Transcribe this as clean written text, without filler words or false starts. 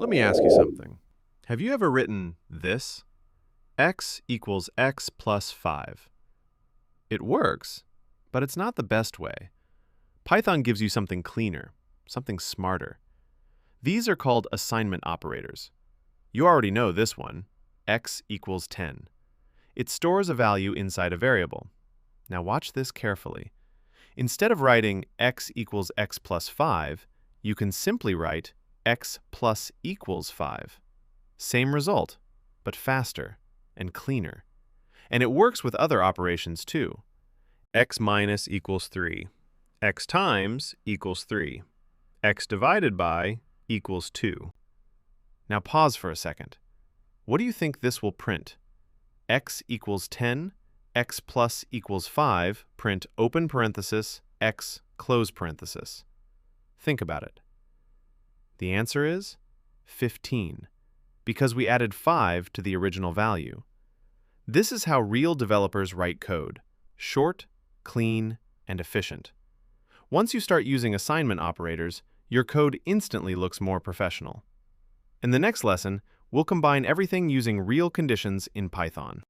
Let me ask you something. Have you ever written this? X equals x plus 5. It works, but it's not the best way. Python gives you something cleaner, something smarter. These are called assignment operators. You already know this one, x equals 10. It stores a value inside a variable. Now watch this carefully. Instead of writing x equals x plus 5, you can simply write x plus equals 5. Same result, but faster and cleaner. And it works with other operations too. X minus equals 3. X times equals 3. X divided by equals 2. Now pause for a second. What do you think this will print? X equals 10, x plus equals 5, print open parenthesis, x close parenthesis. Think about it. The answer is 15, because we added 5 to the original value. This is how real developers write code: short, clean, and efficient. Once you start using assignment operators, your code instantly looks more professional. In the next lesson, we'll combine everything using real conditions in Python.